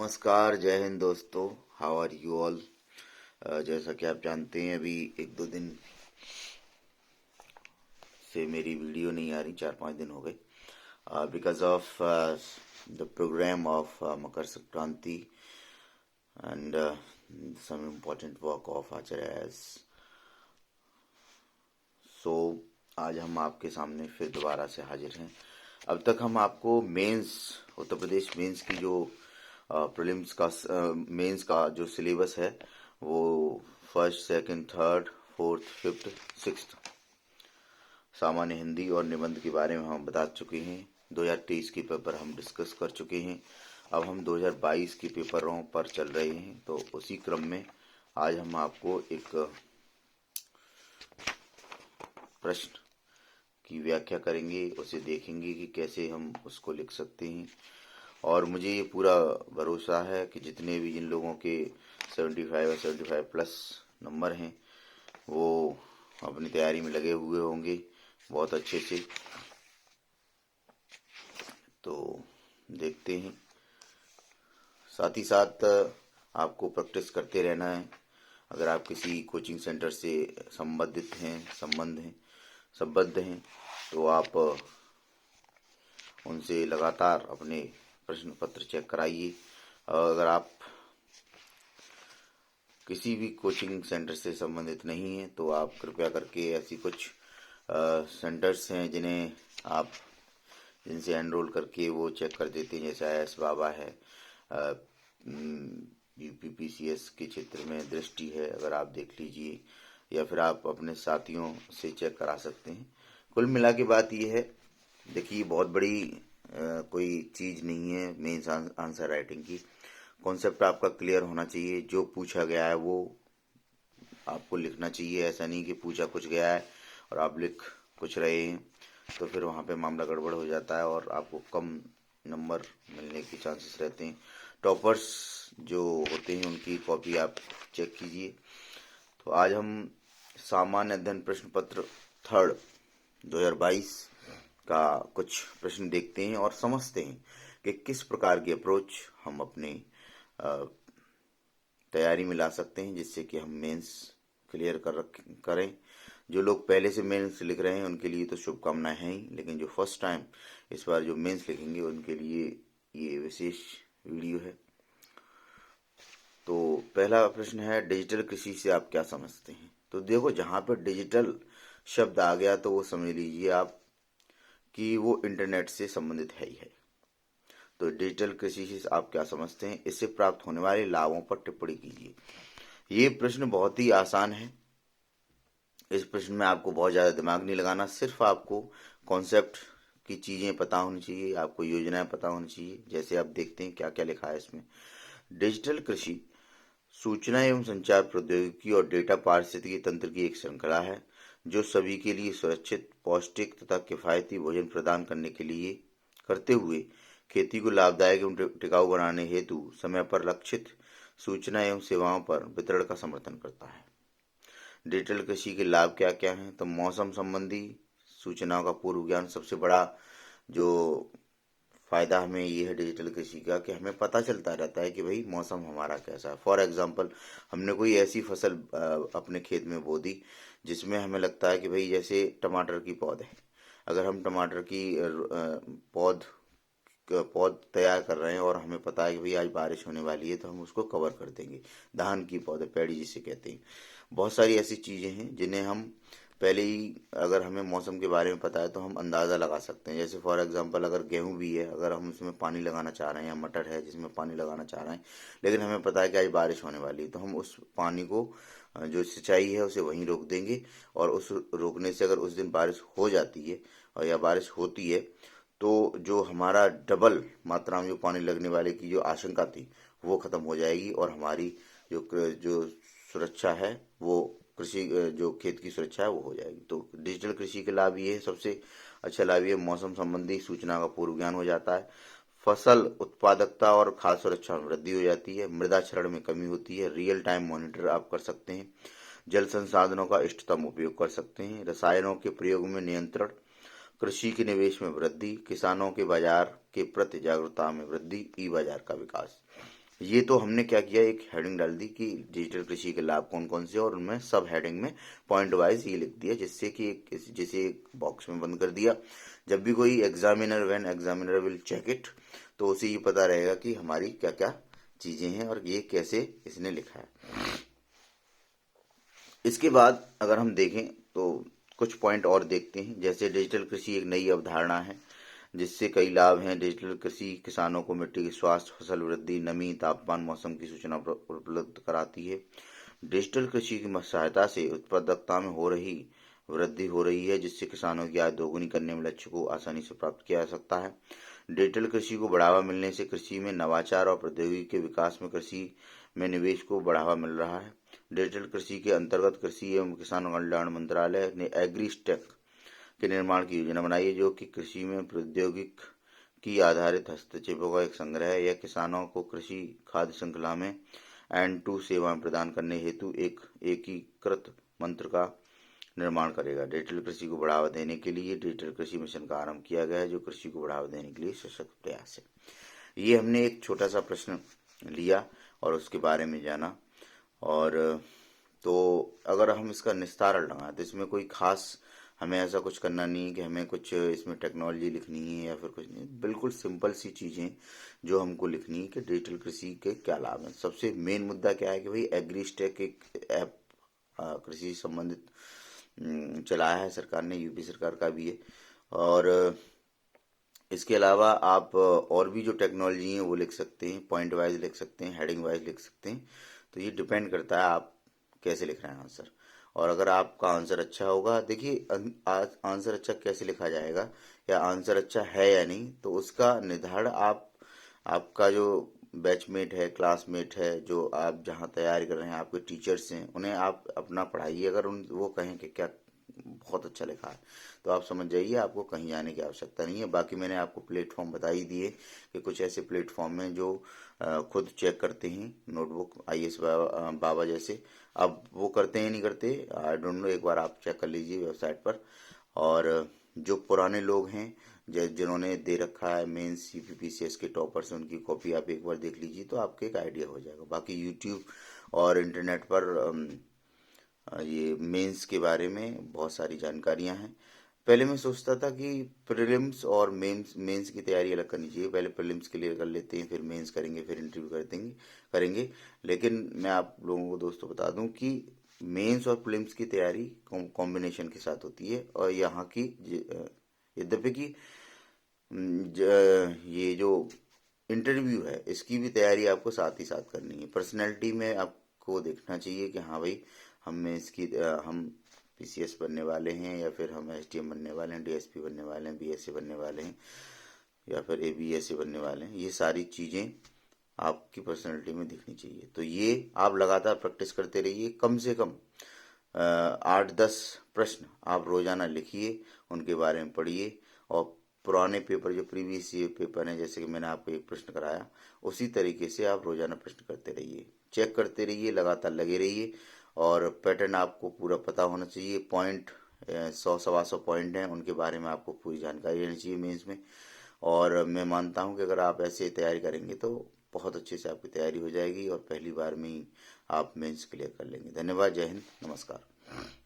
नमस्कार, जय हिंद दोस्तों। How are you all. जैसा कि आप जानते हैं, अभी एक दो दिन से मेरी वीडियो नहीं आ रही, 4-5 दिन हो गए because of the program of Makar Sankranti and some important work of Acharya. So आज हम आपके सामने फिर दोबारा से हाजिर हैं। अब तक हम आपको मेंस, उत्तर प्रदेश मेंस की जो प्रीलिम्स का मेंस का जो सिलेबस है वो first, second, third, fourth, fifth, sixth सामान्य हिंदी और निबंध के बारे में हम बता चुके हैं। 2023 के पेपर हम डिस्कस कर चुके हैं। अब हम 2022 के पेपरों पर चल रहे हैं, तो उसी क्रम में आज हम आपको एक प्रश्न की व्याख्या करेंगे, उसे देखेंगे कि कैसे हम उसको लिख सकते हैं। और मुझे ये पूरा भरोसा है कि जितने भी जिन लोगों के 75 और 75 प्लस नंबर हैं वो अपनी तैयारी में लगे हुए होंगे बहुत अच्छे से। तो देखते हैं, साथ ही साथ आपको प्रैक्टिस करते रहना है। अगर आप किसी कोचिंग सेंटर से संबद्ध हैं तो आप उनसे लगातार अपने प्रश्न पत्र चेक कराइए। अगर आप किसी भी कोचिंग सेंटर से संबंधित नहीं हैं तो आप कृपया करके ऐसी कुछ सेंटर्स हैं जिनसे एनरोल करके वो चेक कर देते हैं, जैसे IS बाबा है, UPPCS के क्षेत्र में दृष्टि है, अगर आप देख लीजिए, या फिर आप अपने साथियों से चेक करा सकते हैं। कुल मिला के बात ये है, देखिए बहुत बड़ी कोई चीज़ नहीं है मेंस आंसर राइटिंग की। कॉन्सेप्ट आपका क्लियर होना चाहिए, जो पूछा गया है वो आपको लिखना चाहिए। ऐसा नहीं कि पूछा कुछ गया है और आप लिख कुछ रहे हैं, तो फिर वहाँ पे मामला गड़बड़ हो जाता है और आपको कम नंबर मिलने के चांसेस रहते हैं। टॉपर्स जो होते हैं उनकी कॉपी आप चेक कीजिए। तो आज हम सामान्य अध्ययन प्रश्न पत्र थर्ड 2022 का कुछ प्रश्न देखते हैं और समझते हैं कि किस प्रकार की अप्रोच हम अपने तैयारी में ला सकते हैं, जिससे कि हम मेंस क्लियर करें। जो लोग पहले से मेंस लिख रहे हैं उनके लिए तो शुभकामनाएं हैं ही, लेकिन जो फर्स्ट टाइम इस बार जो मेंस लिखेंगे उनके लिए ये विशेष वीडियो है। तो पहला प्रश्न है, डिजिटल कृषि से आप क्या समझते हैं। तो देखो, जहाँ पर डिजिटल शब्द आ गया तो वो समझ लीजिए आप कि वो इंटरनेट से संबंधित है ही है। तो डिजिटल कृषि से आप क्या समझते हैं, इससे प्राप्त होने वाले लाभों पर टिप्पणी कीजिए। ये प्रश्न बहुत ही आसान है। इस प्रश्न में आपको बहुत ज़्यादा दिमाग नहीं लगाना, सिर्फ आपको कॉन्सेप्ट की चीज़ें पता होनी चाहिए, आपको योजनाएं पता होनी चाहिए। जैसे आप देखते हैं क्या क्या लिखा है इसमें। डिजिटल कृषि सूचना एवं संचार प्रौद्योगिकी और डेटा पारिस्थितिकी तंत्र की एक श्रृंखला है जो सभी के लिए सुरक्षित, पौष्टिक तथा किफायती भोजन प्रदान करते हुए खेती को लाभदायक एवं टिकाऊ बनाने हेतु समय पर लक्षित सूचना एवं सेवाओं पर वितरण का समर्थन करता है। डिजिटल कृषि के लाभ क्या क्या हैं, तो मौसम संबंधी सूचनाओं का पूर्व ज्ञान। सबसे बड़ा जो फायदा हमें ये है डिजिटल कृषि का कि हमें पता चलता रहता है कि भाई मौसम हमारा कैसा है। फॉर एग्जांपल, हमने कोई ऐसी फसल अपने खेत में बो दी जिसमें हमें लगता है कि भाई जैसे टमाटर की पौध है, अगर हम टमाटर की पौध तैयार कर रहे हैं और हमें पता है कि भाई आज बारिश होने वाली है, तो हम उसको कवर कर देंगे। धान की पौधे, पैडी जिसे कहते हैं। बहुत सारी ऐसी चीज़ें हैं जिन्हें हम पहले ही, अगर हमें मौसम के बारे में पता है तो हम अंदाज़ा लगा सकते हैं। जैसे फॉर एग्जांपल, अगर गेहूं भी है, अगर हम उसमें पानी लगाना चाह रहे हैं, या मटर है जिसमें पानी लगाना चाह रहे हैं, लेकिन हमें पता है कि आज बारिश होने वाली है, तो हम उस पानी को, जो सिंचाई है, उसे वहीं रोक देंगे। और उस रोकने से अगर उस दिन बारिश हो जाती है और या बारिश होती है, तो जो हमारा डबल मात्रा में जो पानी लगने वाले की जो आशंका थी वो खत्म हो जाएगी और हमारी जो सुरक्षा है, वो कृषि जो खेत की सुरक्षा है वो हो जाएगी। तो डिजिटल कृषि के लाभ ये है, सबसे अच्छा लाभ ये मौसम संबंधी सूचना का पूर्व ज्ञान हो जाता है। फसल उत्पादकता और खाद्य सुरक्षा में वृद्धि हो जाती है। मृदा क्षरण में कमी होती है। रियल टाइम मॉनिटर आप कर सकते हैं। जल संसाधनों का इष्टतम उपयोग कर सकते हैं। रसायनों के प्रयोग में नियंत्रण। कृषि के निवेश में वृद्धि। किसानों के बाजार के प्रति जागरूकता में वृद्धि। ई बाजार का विकास। ये तो हमने क्या किया, एक हेडिंग डाल दी कि डिजिटल कृषि के लाभ कौन कौन से, और उनमें सब हेडिंग में पॉइंट वाइज ये लिख दिया, जिससे कि जैसे एक बॉक्स में बंद कर दिया। जब भी कोई एग्जामिनर विल चेक इट, तो उसे ये पता रहेगा कि हमारी क्या क्या चीजें हैं और ये कैसे इसने लिखा है। इसके बाद अगर हम देखें तो कुछ पॉइंट और देखते हैं। जैसे डिजिटल कृषि एक नई अवधारणा है जिससे कई लाभ हैं। डिजिटल कृषि किसानों को मिट्टी के स्वास्थ्य, फसल वृद्धि, नमी, तापमान, मौसम की सूचना उपलब्ध कराती है। डिजिटल कृषि की सहायता से उत्पादकता में हो रही वृद्धि हो रही है, जिससे किसानों की आय दोगुनी करने में लक्ष्य को आसानी से प्राप्त किया जा सकता है। डिजिटल कृषि को बढ़ावा मिलने से कृषि में नवाचार और प्रौद्योगिकी के विकास में कृषि में निवेश को बढ़ावा मिल रहा है। डिजिटल कृषि के अंतर्गत कृषि एवं किसान कल्याण मंत्रालय ने एग्रीस्टेक के निर्माण की योजना बनाई है, जो कि कृषि में प्रौद्योगिकी की आधारित हस्तक्षेपों का एक संग्रह है। यह किसानों को कृषि खाद्य श्रृंखला में एंड टू सेवाएं प्रदान करने हेतु एक एकीकृत मंत्र का निर्माण करेगा। डिजिटल कृषि को बढ़ावा देने के लिए डिजिटल कृषि मिशन का आरंभ किया गया है, जो कृषि को बढ़ावा देने के लिए सशक्त प्रयास है। ये हमने एक छोटा सा प्रश्न लिया और उसके बारे में जाना। और तो अगर हम इसका निस्तारण लगाएं तो इसमें कोई खास हमें ऐसा कुछ करना नहीं है कि हमें कुछ इसमें टेक्नोलॉजी लिखनी है या फिर कुछ नहीं। बिल्कुल सिंपल सी चीजें जो हमको लिखनी है कि डिजिटल कृषि के क्या लाभ हैं। सबसे मेन मुद्दा क्या है कि भाई एग्रीस्टेक एक ऐप कृषि से संबंधित चलाया है सरकार ने, यूपी सरकार का भी है। और इसके अलावा आप और भी जो टेक्नोलॉजी है वो लिख सकते हैं, पॉइंट वाइज लिख सकते हैं, हेडिंग वाइज लिख सकते हैं। तो ये डिपेंड करता है आप कैसे लिख रहे हैं आंसर। और अगर आपका आंसर अच्छा होगा, देखिए आंसर अच्छा कैसे लिखा जाएगा या आंसर अच्छा है या नहीं, तो उसका निर्धारण आपका जो बैचमेट है, क्लासमेट है, जो आप जहाँ तैयारी कर रहे हैं, आपके टीचर्स हैं, उन्हें आप अपना पढ़ाइए। अगर वो कहें कि क्या बहुत अच्छा लिखा है, तो आप समझ जाइए आपको कहीं जाने की आवश्यकता नहीं है। बाकी मैंने आपको प्लेटफॉर्म बता ही दिए कि कुछ ऐसे प्लेटफॉर्म हैं जो खुद चेक करते हैं नोटबुक, IAS बाबा जैसे। अब वो करते हैं नहीं करते, आई डोंट नो, एक बार आप चेक कर लीजिए वेबसाइट पर। और जो पुराने लोग हैं जिन्होंने दे रखा है मेंस CPPCS के टॉपर्स, उनकी कॉपी आप एक बार देख लीजिए तो आपको एक आइडिया हो जाएगा। बाकी यूट्यूब और इंटरनेट पर ये मेंस के बारे में बहुत सारी जानकारियां हैं। पहले मैं सोचता था कि प्रीलिम्स और मेंस की तैयारी अलग करनी चाहिए, पहले प्रीलिम्स क्लियर कर लेते हैं, फिर मेंस करेंगे, फिर इंटरव्यू करेंगे। लेकिन मैं आप लोगों को दोस्तों बता दूं कि मेंस और प्रीलिम्स की तैयारी कॉम्बिनेशन के साथ होती है। और यहाँ की यद्यपि कि ये जो इंटरव्यू है इसकी भी तैयारी आपको साथ ही साथ करनी है। पर्सनैलिटी में आपको देखना चाहिए कि हाँ भाई हम PCS बनने वाले हैं, या फिर हम SDM बनने वाले हैं, DSP बनने वाले हैं, BSA बनने वाले हैं, या फिर ABSA बनने वाले हैं। ये सारी चीज़ें आपकी पर्सनैलिटी में दिखनी चाहिए। तो ये आप लगातार प्रैक्टिस करते रहिए। कम से कम 8-10 प्रश्न आप रोजाना लिखिए, उनके बारे में पढ़िए। और पुराने पेपर जो प्रीवियस ईयर पेपर हैं, जैसे कि मैंने आपको एक प्रश्न कराया, उसी तरीके से आप रोजाना प्रश्न करते रहिए, चेक करते रहिए, लगातार लगे रहिए। और पैटर्न आपको पूरा पता होना चाहिए। पॉइंट 100-125 पॉइंट हैं, उनके बारे में आपको पूरी जानकारी रहनी चाहिए मेंस में। और मैं मानता हूं कि अगर आप ऐसे तैयारी करेंगे तो बहुत अच्छे से आपकी तैयारी हो जाएगी और पहली बार में ही आप मेंस क्लियर कर लेंगे। धन्यवाद। जय हिंद। नमस्कार।